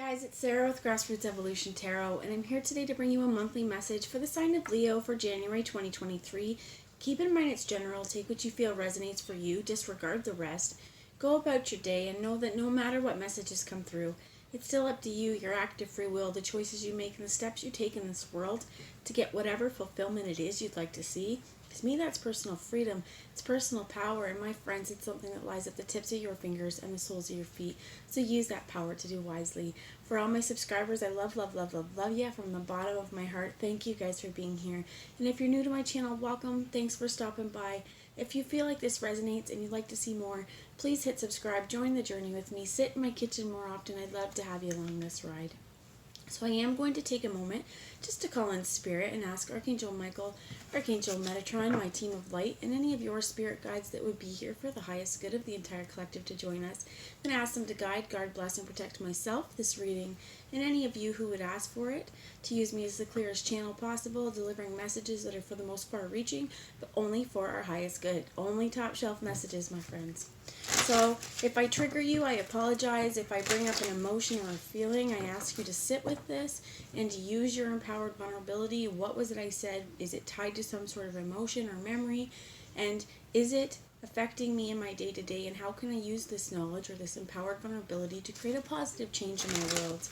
Guys, it's Sarah with Grassroots Evolution Tarot, and I'm here today to bring you a monthly message for the sign of Leo for January 2023. Keep in mind it's general. Take what you feel resonates for you. Disregard the rest. Go about your day and know that no matter what messages come through, it's still up to you, your active free will, the choices you make, and the steps you take in this world to get whatever fulfillment it is you'd like to see. To me, that's personal freedom. It's personal power, and my friends, it's something that lies at the tips of your fingers and the soles of your feet. So use that power to do wisely. For all my subscribers, I love you from the bottom of my heart. Thank you guys for being here. And if you're new to my channel, welcome. Thanks for stopping by. If you feel like this resonates and you'd like to see more, please hit subscribe. Join the journey with me. Sit in my kitchen more often. I'd love to have you along this ride. So I am going to take a moment just to call in spirit and ask Archangel Michael, Archangel Metatron, my team of light, and any of your spirit guides that would be here for the highest good of the entire collective to join us. I'm going to ask them to guide, guard, bless, and protect myself, this reading, and any of you who would ask for it, to use me as the clearest channel possible, delivering messages that are for the most far-reaching, but only for our highest good. Only top-shelf messages, my friends. So if I trigger you, I apologize. If I bring up an emotion or a feeling, I ask you to sit with this and to use your empowered vulnerability. What was it I said? Is it tied to some sort of emotion or memory? And is it affecting me in my day-to-day? And how can I use this knowledge or this empowered vulnerability to create a positive change in my world?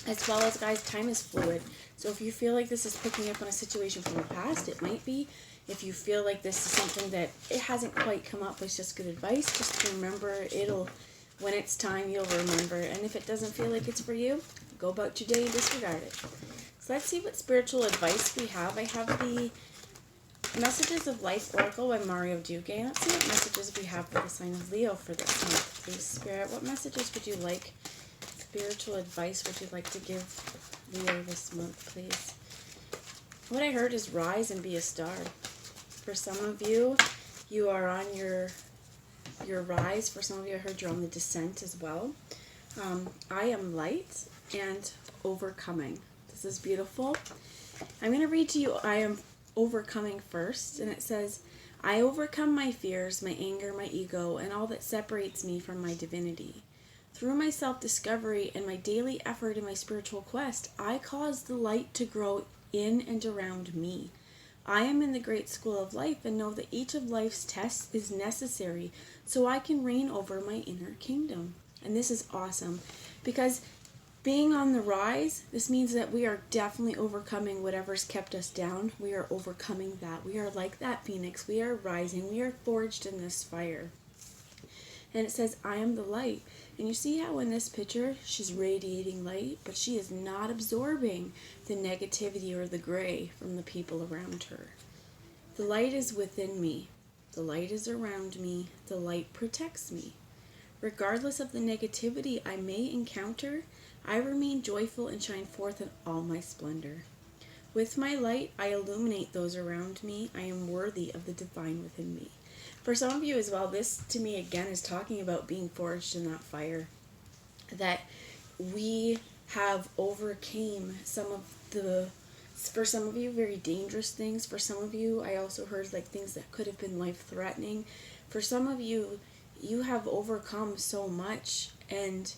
As well as, guys, time is fluid. So if you feel like this is picking up on a situation from the past, it might be. If you feel like this is something that it hasn't quite come up with just good advice, just remember when it's time, you'll remember. And if it doesn't feel like it's for you, go about your day and disregard it. So let's see what spiritual advice we have. I have the Messages of Life Oracle by Mario Duque. Let's see what messages we have for the sign of Leo for this month. Please, Spirit, what messages would you like? Spiritual advice would you like to give Leo this month, please? What I heard is rise and be a star. For some of you, you are on your rise. For some of you, I heard you're on the descent as well. I am light and overcoming. This is beautiful. I'm going to read to you I am overcoming first, and it says, I overcome my fears, my anger, my ego, and all that separates me from my divinity. Through my self-discovery and my daily effort in my spiritual quest, I cause the light to grow in and around me. I am in the great school of life and know that each of life's tests is necessary so I can reign over my inner kingdom. And this is awesome because being on the rise, this means that we are definitely overcoming whatever's kept us down. We are overcoming that. We are like that phoenix. We are rising. We are forged in this fire. And it says, I am the light. And you see how in this picture, she's radiating light, but she is not absorbing the negativity or the gray from the people around her. The light is within me. The light is around me. The light protects me. Regardless of the negativity I may encounter, I remain joyful and shine forth in all my splendor. With my light, I illuminate those around me. I am worthy of the divine within me. For some of you as well, this to me again is talking about being forged in that fire. That we have overcame some of the, for some of you, very dangerous things. For some of you, I also heard like things that could have been life-threatening. For some of you, you have overcome so much. And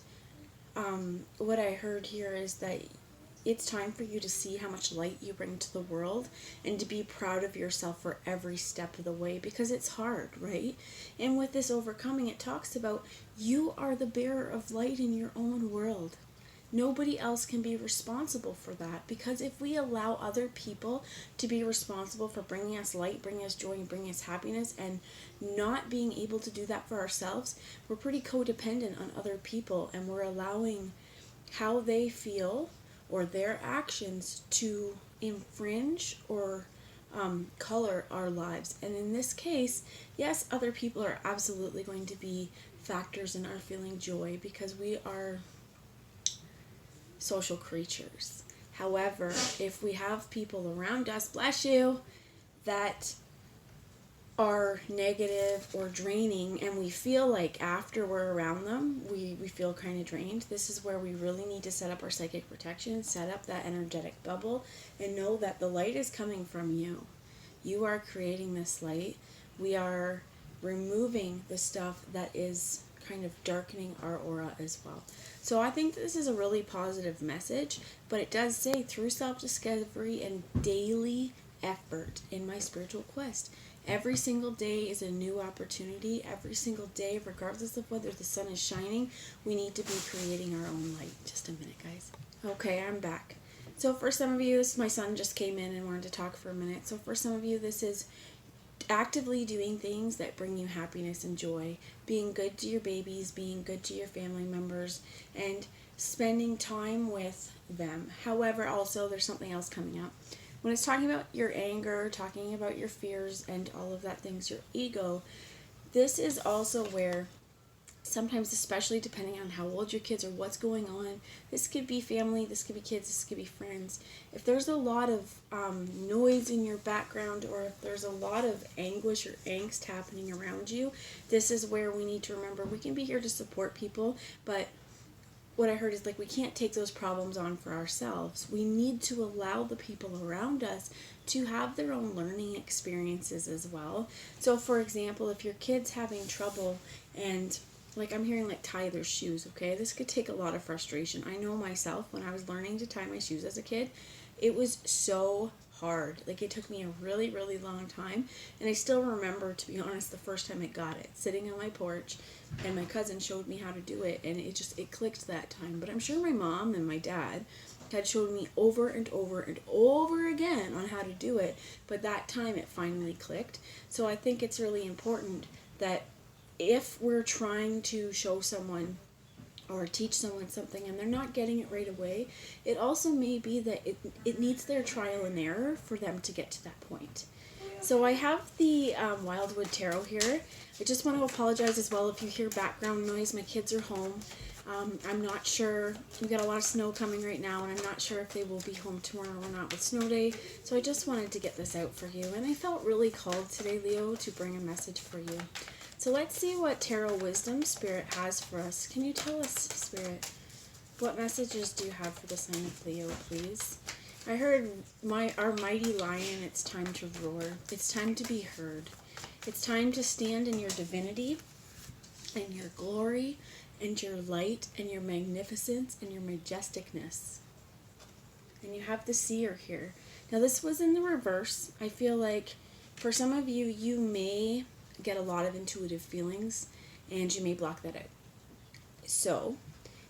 what I heard here is that it's time for you to see how much light you bring to the world and to be proud of yourself for every step of the way, because it's hard, right? And with this overcoming, it talks about you are the bearer of light in your own world. Nobody else can be responsible for that, because if we allow other people to be responsible for bringing us light, bringing us joy, and bringing us happiness, and not being able to do that for ourselves, we're pretty codependent on other people, and we're allowing how they feel or their actions to infringe or color our lives. And in this case, yes, other people are absolutely going to be factors in our feeling joy because we are social creatures. However, if we have people around us, bless you, that are negative or draining, and we feel like after we're around them, we feel kind of drained, this is where we really need to set up our psychic protection, set up that energetic bubble, and know that the light is coming from you. You are creating this light. We are removing the stuff that is kind of darkening our aura as well. So I think this is a really positive message, but it does say through self-discovery and daily effort in my spiritual quest. Every single day is a new opportunity. Every single day, regardless of whether the sun is shining, we need to be creating our own light. Just a minute, guys. Okay, I'm back. So for some of you, my son just came in and wanted to talk for a minute. So for some of you, this is actively doing things that bring you happiness and joy, being good to your babies, being good to your family members, and spending time with them. However, also there's something else coming up. When it's talking about your anger, talking about your fears and all of that things, your ego, this is also where sometimes, especially depending on how old your kids are, what's going on, this could be family, this could be kids, this could be friends. If there's a lot of noise in your background, or if there's a lot of anguish or angst happening around you, this is where we need to remember we can be here to support people, but what I heard is like we can't take those problems on for ourselves. We need to allow the people around us to have their own learning experiences as well. So for example, if your kid's having trouble and like I'm hearing like tie their shoes, okay? This could take a lot of frustration. I know myself when I was learning to tie my shoes as a kid, it was so hard. Like it took me a really, really long time. And I still remember, to be honest, the first time I got it, sitting on my porch and my cousin showed me how to do it, and it clicked that time. But I'm sure my mom and my dad had showed me over and over and over again on how to do it, but that time it finally clicked. So I think it's really important that if we're trying to show someone or teach someone something and they're not getting it right away, it also may be that it needs their trial and error for them to get to that point. So I have the Wildwood Tarot here. I just want to apologize as well if you hear background noise. My kids are home. I'm not sure. We've got a lot of snow coming right now, and I'm not sure if they will be home tomorrow or not with snow day. So I just wanted to get this out for you. And I felt really called today, Leo, to bring a message for you. So let's see what Tarot Wisdom Spirit has for us. Can you tell us, Spirit, what messages do you have for the sign of Leo, please? I heard our mighty lion, it's time to roar. It's time to be heard. It's time to stand in your divinity and your glory and your light and your magnificence and your majesticness. And you have the seer here. Now this was in the reverse. I feel like for some of you, you may get a lot of intuitive feelings and you may block that out. So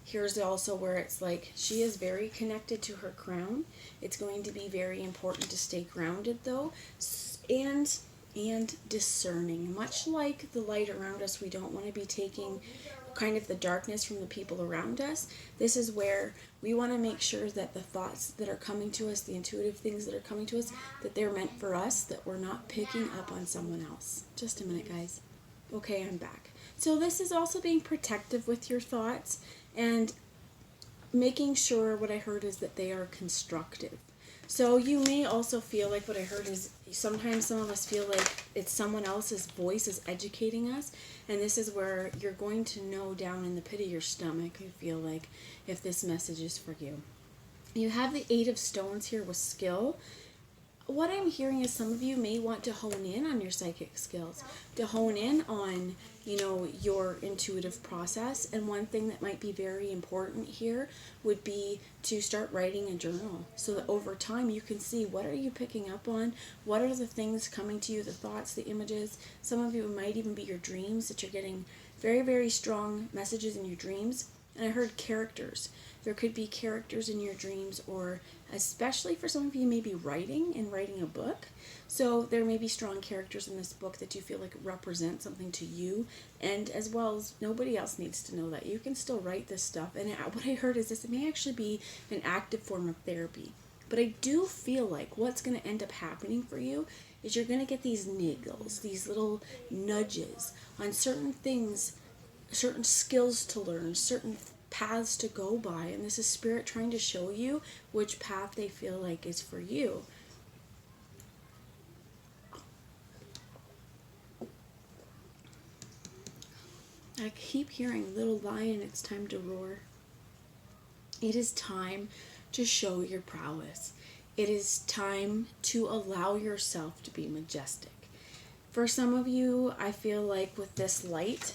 here's also where it's like she is very connected to her crown. It's going to be very important to stay grounded though, and discerning. Much like the light around us, we don't want to be taking kind of the darkness from the people around us. This is where we want to make sure that the thoughts that are coming to us, the intuitive things that are coming to us, that they're meant for us, that we're not picking up on someone else. Just a minute, guys. Okay, I'm back. So this is also being protective with your thoughts and making sure, what I heard is that they are constructive. So you may also feel like, what I heard is sometimes some of us feel like it's someone else's voice is educating us, and this is where you're going to know down in the pit of your stomach, you feel like, if this message is for you. You have the Eight of Stones here with skill. What I'm hearing is some of you may want to hone in on your psychic skills, to hone in on, your intuitive process. And one thing that might be very important here would be to start writing a journal so that over time you can see what are you picking up on, what are the things coming to you, the thoughts, the images. Some of you, it might even be your dreams, that you're getting very, very strong messages in your dreams. And I heard characters. There could be characters in your dreams, or especially for some of you, maybe writing a book. So there may be strong characters in this book that you feel like represent something to you, and as well as nobody else needs to know that. You can still write this stuff. And what I heard is this, it may actually be an active form of therapy. But I do feel like what's going to end up happening for you is you're going to get these niggles, these little nudges on certain things, certain skills to learn, certain paths to go by, and this is Spirit trying to show you which path they feel like is for you. I keep hearing, little lion, it's time to roar. It is time to show your prowess. It is time to allow yourself to be majestic. For some of you, I feel like with this light,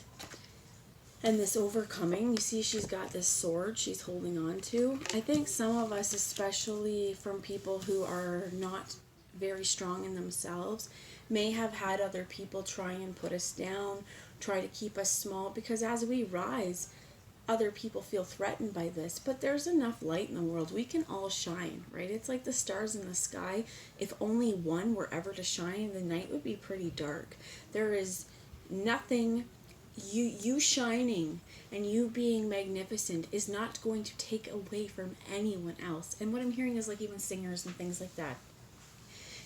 And this overcoming, you see she's got this sword she's holding on to. I think some of us, especially from people who are not very strong in themselves, may have had other people try and put us down, try to keep us small, because as we rise, other people feel threatened by this. But there's enough light in the world. We can all shine, right? It's like the stars in the sky. If only one were ever to shine, the night would be pretty dark. There is nothing, you shining and you being magnificent is not going to take away from anyone else. And what I'm hearing is like even singers and things like that.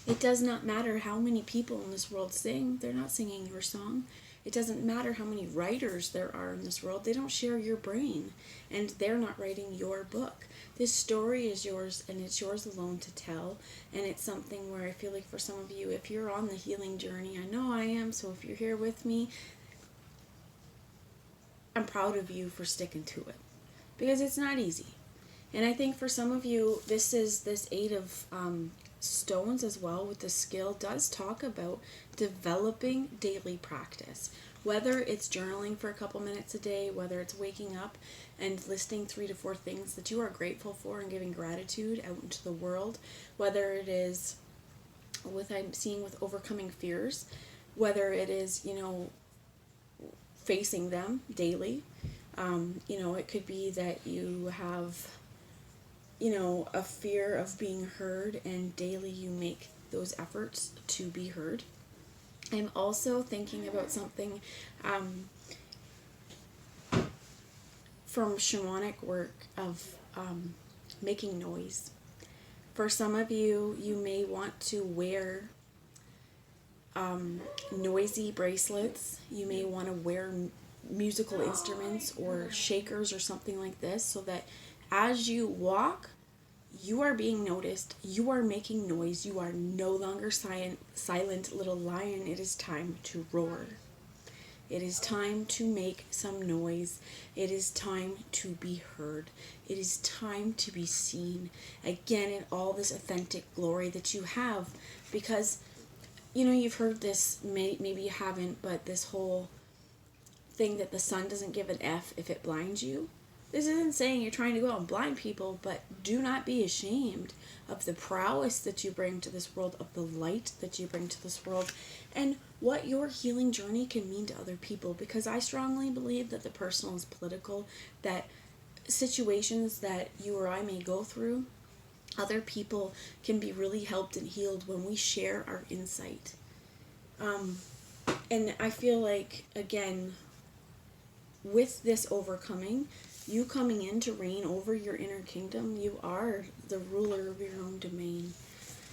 It does not matter how many people in this world sing, they're not singing your song. It doesn't matter how many writers there are in this world, they don't share your brain, and they're not writing your book. This story is yours, and it's yours alone to tell. And it's something where I feel like for some of you, if you're on the healing journey, I know I am, so if you're here with me, I'm proud of you for sticking to it, because it's not easy. And I think for some of you, this Eight of Stones as well with the skill does talk about developing daily practice. Whether it's journaling for a couple minutes a day, whether it's waking up and listing 3 to 4 things that you are grateful for and giving gratitude out into the world, whether it is with I'm seeing with overcoming fears, whether it is, facing them daily. It could be that you have a fear of being heard, and daily you make those efforts to be heard. I'm also thinking about something from shamanic work of making noise. For some of you, you may want to wear noisy bracelets. You may want to wear musical instruments or shakers or something like this, so that as you walk, you are being noticed, you are making noise, you are no longer silent little lion. It is time to roar. It is time to make some noise. It is time to be heard. It is time to be seen again in all this authentic glory that you have. Because, you've heard this, maybe you haven't, but this whole thing that the sun doesn't give an F if it blinds you. This isn't saying you're trying to go out and blind people, but do not be ashamed of the prowess that you bring to this world, of the light that you bring to this world, and what your healing journey can mean to other people. Because I strongly believe that the personal is political, that situations that you or I may go through, other people can be really helped and healed when we share our insight. And I feel like, again, with this overcoming, you coming in to reign over your inner kingdom, you are the ruler of your own domain.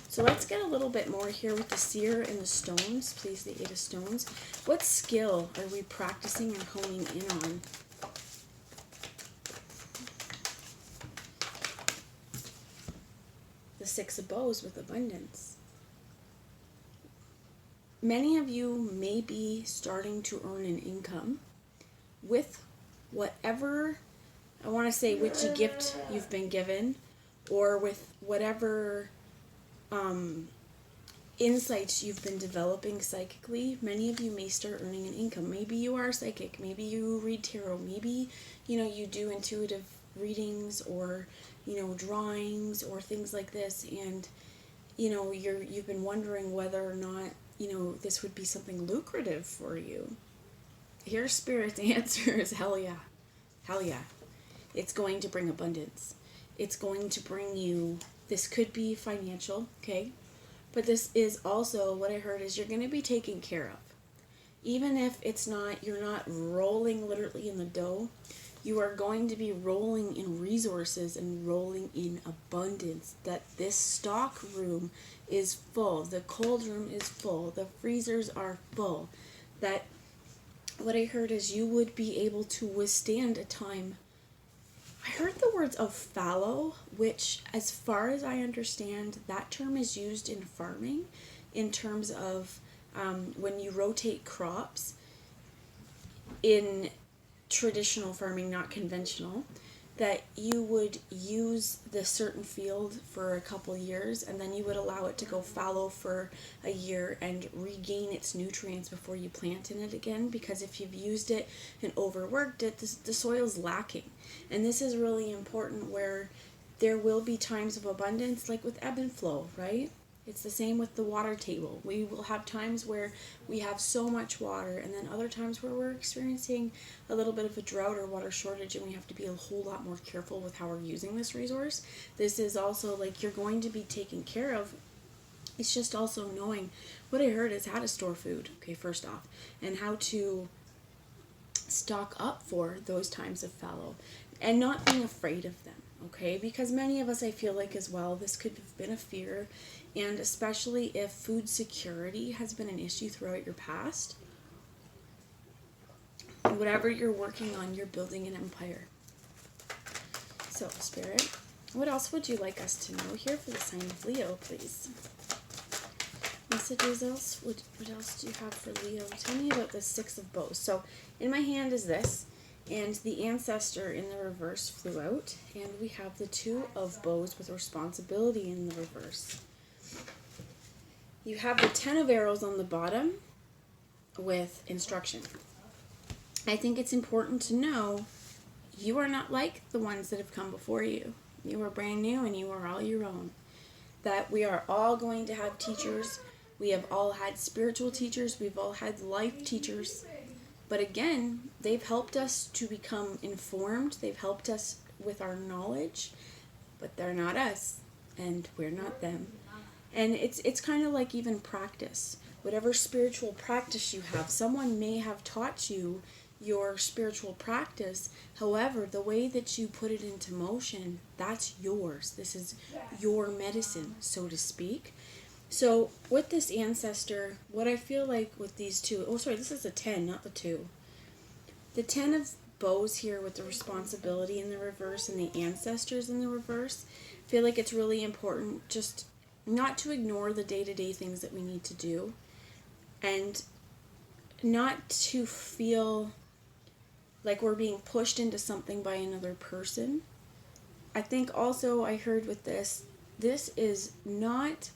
So let's get a little bit more here with the seer and the stones. Please, the 8 of Stones. What skill are we practicing and honing in on? The 6 of Bows with abundance. Many of you may be starting to earn an income with whatever, I want to say, witchy gift you've been given, or with whatever insights you've been developing psychically. Many of you may start earning an income. Maybe you are psychic, maybe you read tarot, maybe you do intuitive readings, or drawings or things like this, and you've been wondering whether or not this would be something lucrative for you. Here, Spirit's answer is hell yeah. Hell yeah. It's going to bring abundance. It's going to bring you, this could be financial, okay? But this is also, what I heard is you're going to be taken care of. Even if you're not rolling literally in the dough, you are going to be rolling in resources and rolling in abundance. That this stock room is full. The cold room is full. The freezers are full. That what I heard is you would be able to withstand a time. I heard the words of fallow, which, as far as I understand, that term is used in farming in terms of when you rotate crops in traditional farming, not conventional. that you would use this certain field for a couple years and then you would allow it to go fallow for a year and regain its nutrients before you plant in it again, because if you've used it and overworked it, the soil's lacking. And this is really important, where there will be times of abundance, like with ebb and flow, right? It's the same with the water table. We will have times where we have so much water, and then other times where we're experiencing a little bit of a drought or water shortage, and we have to be a whole lot more careful with how we're using this resource. This is also like you're going to be taken care of. It's just also knowing, what I heard is how to store food, okay, first off, and how to stock up for those times of fallow, and not being afraid of them, okay? Because many of us, I feel like as well, this could have been a fear, and especially if food security has been an issue throughout your past. Whatever you're working on, you're building an empire. So, Spirit, what else would you like us to know here for the sign of Leo, please? Messages else? What else do you have for Leo? Tell me about the Six of Bows. So, in my hand is this, and the ancestor in the reverse flew out, and we have the Two of Bows with responsibility in the reverse. You have the 10 of arrows on the bottom with instruction. I think it's important to know you are not like the ones that have come before you. You are brand new and you are all your own. That we are all going to have teachers. We have all had spiritual teachers. We've all had life teachers. But again, they've helped us to become informed. They've helped us with our knowledge. But they're not us. And we're not them. And it's kind of like even practice. Whatever spiritual practice you have, someone may have taught you your spiritual practice. However, the way that you put it into motion, that's yours. This is your medicine, so to speak. So with this ancestor, what I feel like with these two, this is a 10, not the 2. The 10 of bows here with the responsibility in the reverse and the ancestors in the reverse, I feel like it's really important just not to ignore the day-to-day things that we need to do, and not to feel like we're being pushed into something by another person. I think also I heard with this is not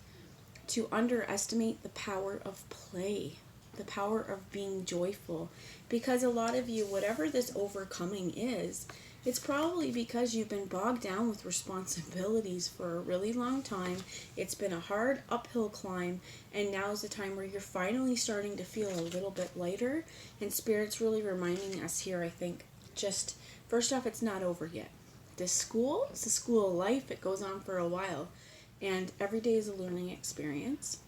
to underestimate the power of play, the power of being joyful, because a lot of you, whatever this overcoming is, it's probably because you've been bogged down with responsibilities for a really long time. It's been a hard uphill climb, and now's the time where you're finally starting to feel a little bit lighter. And Spirit's really reminding us here, I think, just first off, it's not over yet. This school, it's a school of life. It goes on for a while, and every day is a learning experience.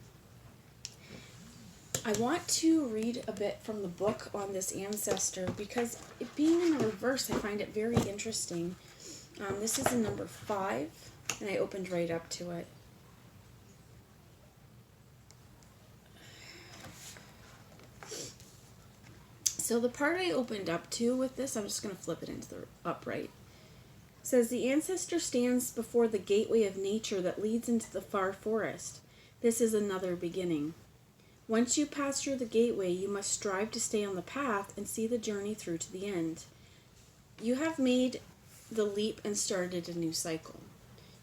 I want to read a bit from the book on this ancestor, because it being in the reverse, I find it very interesting. This is in number 5, and I opened right up to it. So the part I opened up to with this, I'm just going to flip it into the upright. It says, the ancestor stands before the gateway of nature that leads into the far forest. This is another beginning. Once you pass through the gateway, you must strive to stay on the path and see the journey through to the end. You have made the leap and started a new cycle.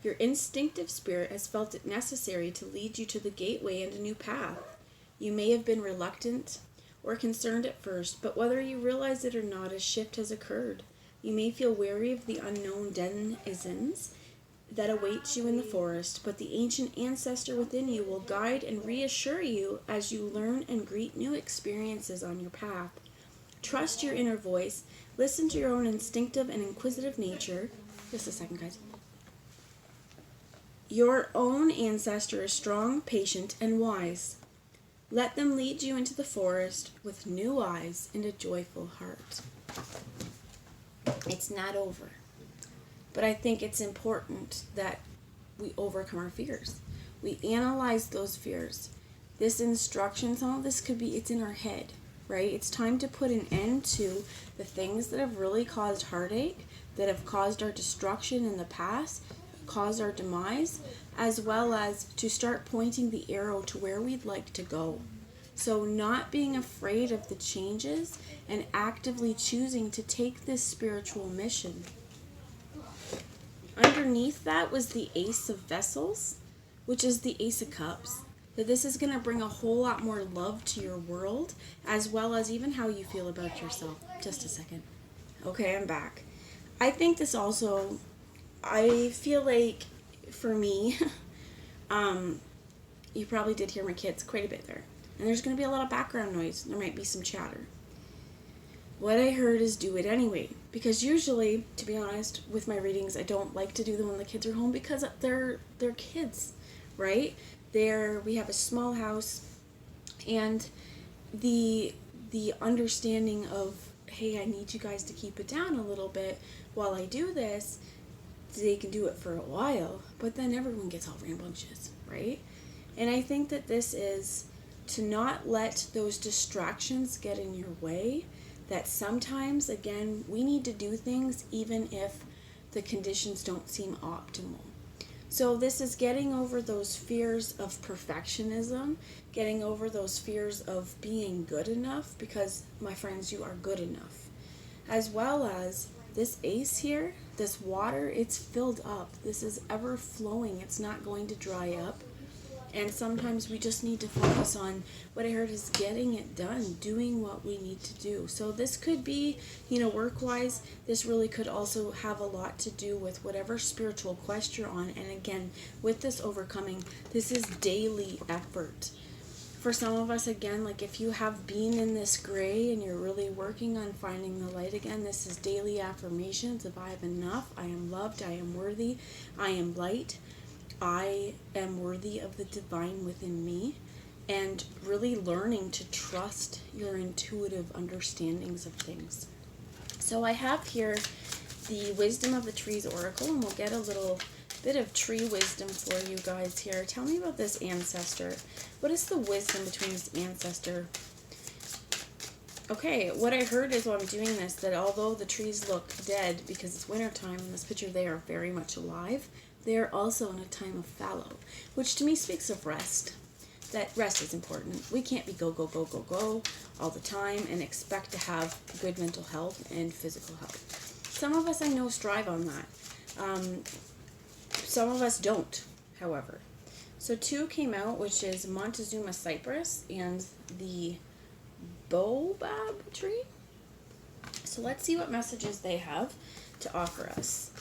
Your instinctive spirit has felt it necessary to lead you to the gateway and a new path. You may have been reluctant or concerned at first, but whether you realize it or not, a shift has occurred. You may feel wary of the unknown denizens that awaits you in the forest, but the ancient ancestor within you will guide and reassure you as you learn and greet new experiences on your path. Trust your inner voice. Listen to your own instinctive and inquisitive nature. Just a second, guys. Your own ancestor is strong, patient, and wise. Let them lead you into the forest with new eyes and a joyful heart. It's not over. But I think it's important that we overcome our fears. We analyze those fears. This instruction, some of this could be, it's in our head, right? It's time to put an end to the things that have really caused heartache, that have caused our destruction in the past, caused our demise, as well as to start pointing the arrow to where we'd like to go. So not being afraid of the changes and actively choosing to take this spiritual mission. underneath that was the Ace of Vessels, which is the Ace of Cups. That this is going to bring a whole lot more love to your world, as well as even how you feel about yourself. Just a second. Okay, I'm back. I think this also, I feel like for me, you probably did hear my kids quite a bit there. And there's going to be a lot of background noise. There might be some chatter. What I heard is do it anyway. Because usually, to be honest, with my readings, I don't like to do them when the kids are home because they're kids, right? We have a small house, and the understanding of, hey, I need you guys to keep it down a little bit while I do this, they can do it for a while, but then everyone gets all rambunctious, right? And I think that this is to not let those distractions get in your way, that sometimes, again, we need to do things even if the conditions don't seem optimal. So this is getting over those fears of perfectionism, getting over those fears of being good enough, because, my friends, you are good enough. As well as this ace here, this water, it's filled up. This is ever flowing. It's not going to dry up. And sometimes we just need to focus on what I heard is getting it done, doing what we need to do. So this could be, work-wise, this really could also have a lot to do with whatever spiritual quest you're on. And again, with this overcoming, this is daily effort. For some of us, again, like if you have been in this gray and you're really working on finding the light again, this is daily affirmations of I have enough, I am loved, I am worthy, I am light. I am worthy of the divine within me, and really learning to trust your intuitive understandings of things. So I have here the Wisdom of the Trees Oracle, and we'll get a little bit of tree wisdom for you guys here. Tell me about this ancestor. What is the wisdom between this ancestor? Okay, what I heard is while I'm doing this, that although the trees look dead because it's wintertime, in this picture they are very much alive. They are also in a time of fallow, which to me speaks of rest. That rest is important. We can't be go, go, go, go, go all the time and expect to have good mental health and physical health. Some of us I know strive on that. Some of us don't, however. So 2 came out, which is Montezuma cypress and the baobab tree. So let's see what messages they have to offer us.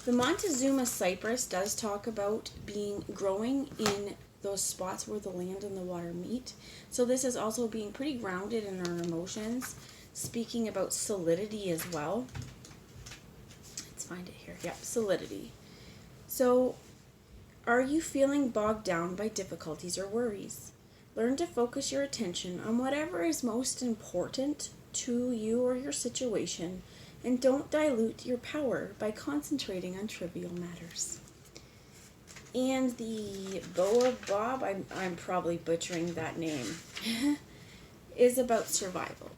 The Montezuma cypress does talk about growing in those spots where the land and the water meet. So this is also being pretty grounded in our emotions, speaking about solidity as well. Let's find it here. Yep, solidity. So, are you feeling bogged down by difficulties or worries? Learn to focus your attention on whatever is most important to you or your situation, and don't dilute your power by concentrating on trivial matters. And the baobab, I'm probably butchering that name, is about survival.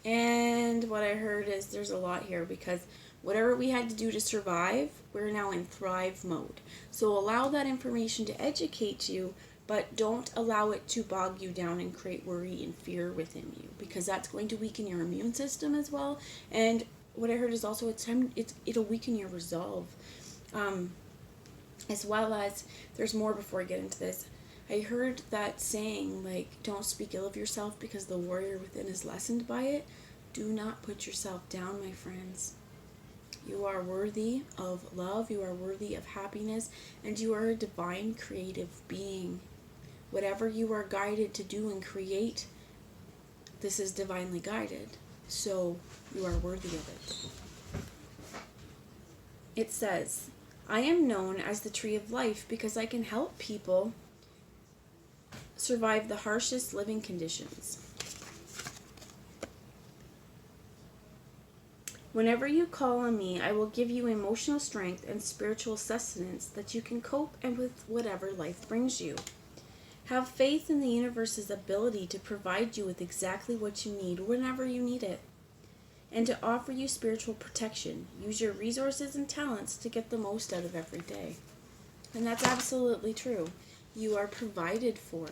And what I heard is there's a lot here because whatever we had to do to survive, we're now in thrive mode. So allow that information to educate you, but don't allow it to bog you down and create worry and fear within you, because that's going to weaken your immune system as well. And what I heard is also it'll weaken your resolve. As well as, there's more before I get into this. I heard that saying, like, don't speak ill of yourself because the warrior within is lessened by it. Do not put yourself down, my friends. You are worthy of love, you are worthy of happiness, and you are a divine creative being. Whatever you are guided to do and create, this is divinely guided. So you are worthy of it. It says, I am known as the tree of life because I can help people survive the harshest living conditions. Whenever you call on me, I will give you emotional strength and spiritual sustenance that you can cope with whatever life brings you. Have faith in the universe's ability to provide you with exactly what you need whenever you need it, and to offer you spiritual protection. Use your resources and talents to get the most out of every day. And that's absolutely true. You are provided for.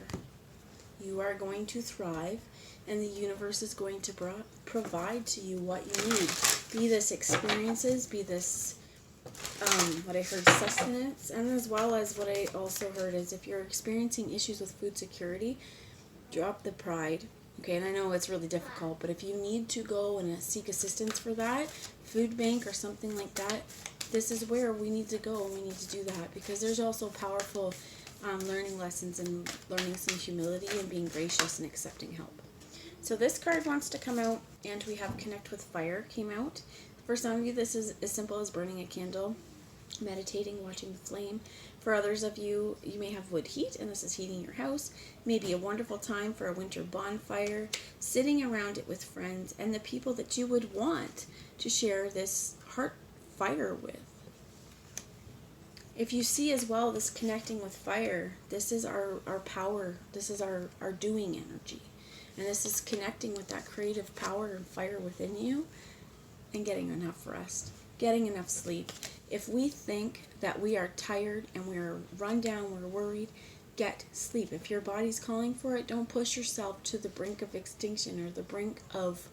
You are going to thrive, and the universe is going to provide to you what you need. Be this experiences, be this what I heard, sustenance, and as well as what I also heard is if you're experiencing issues with food security, drop the pride. Okay, and I know it's really difficult, but if you need to go and seek assistance for that, food bank or something like that, this is where we need to go and we need to do that, because there's also powerful learning lessons and learning some humility and being gracious and accepting help. So this card wants to come out, and we have Connect with Fire came out. For some of you, this is as simple as burning a candle, meditating, watching the flame. For others of you, you may have wood heat, and this is heating your house. Maybe a wonderful time for a winter bonfire, sitting around it with friends and the people that you would want to share this heart fire with. If you see as well this connecting with fire, this is our power, this is our doing energy. And this is connecting with that creative power and fire within you and getting enough rest, getting enough sleep. If we think that we are tired and we're run down, we're worried, get sleep. If your body's calling for it, don't push yourself to the brink of extinction or the brink of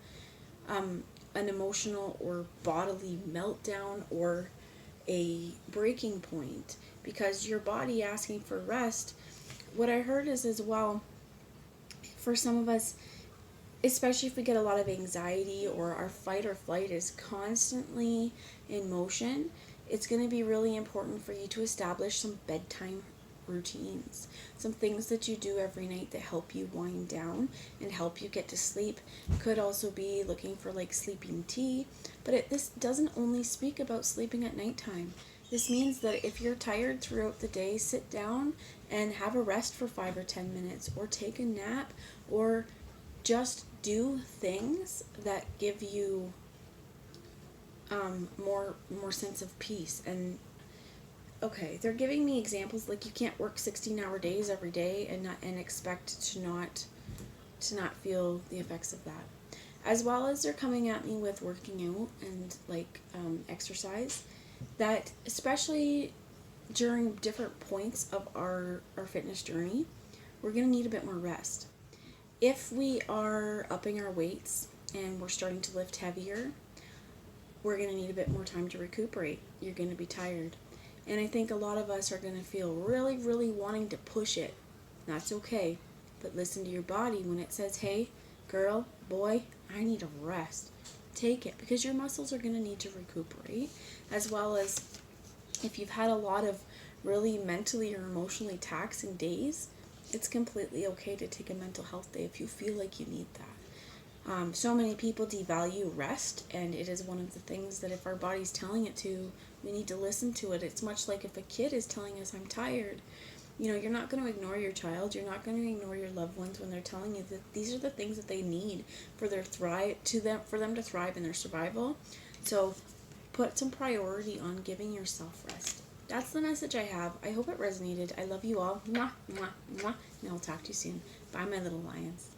an emotional or bodily meltdown or a breaking point, because your body asking for rest. What I heard is as well, for some of us, especially if we get a lot of anxiety or our fight or flight is constantly in motion, it's going to be really important for you to establish some bedtime routines, some things that you do every night that help you wind down and help you get to sleep. Could also be looking for like sleeping tea, but this doesn't only speak about sleeping at nighttime. This means that if you're tired throughout the day, sit down and have a rest for 5 or 10 minutes, or take a nap, or just do things that give you more sense of peace. And okay, they're giving me examples like you can't work 16-hour days every day and expect to not feel the effects of that. As well as they're coming at me with working out and like exercise, that especially during different points of our fitness journey, we're going to need a bit more rest. If we are upping our weights and we're starting to lift heavier, we're going to need a bit more time to recuperate. You're going to be tired. And I think a lot of us are going to feel really, really wanting to push it. That's okay. But listen to your body when it says, hey, girl, boy, I need a rest. Take it, because your muscles are going to need to recuperate. As well as if you've had a lot of really mentally or emotionally taxing days, it's completely okay to take a mental health day if you feel like you need that. So many people devalue rest, and it is one of the things that if our body's telling it to, we need to listen to it. It's much like if a kid is telling us, I'm tired. You know, you're not going to ignore your child. You're not going to ignore your loved ones when they're telling you that these are the things that they need for them to thrive in their survival. So put some priority on giving yourself rest. That's the message I have. I hope it resonated. I love you all. Mwah, mwah, mwah. And I'll talk to you soon. Bye, my little lions.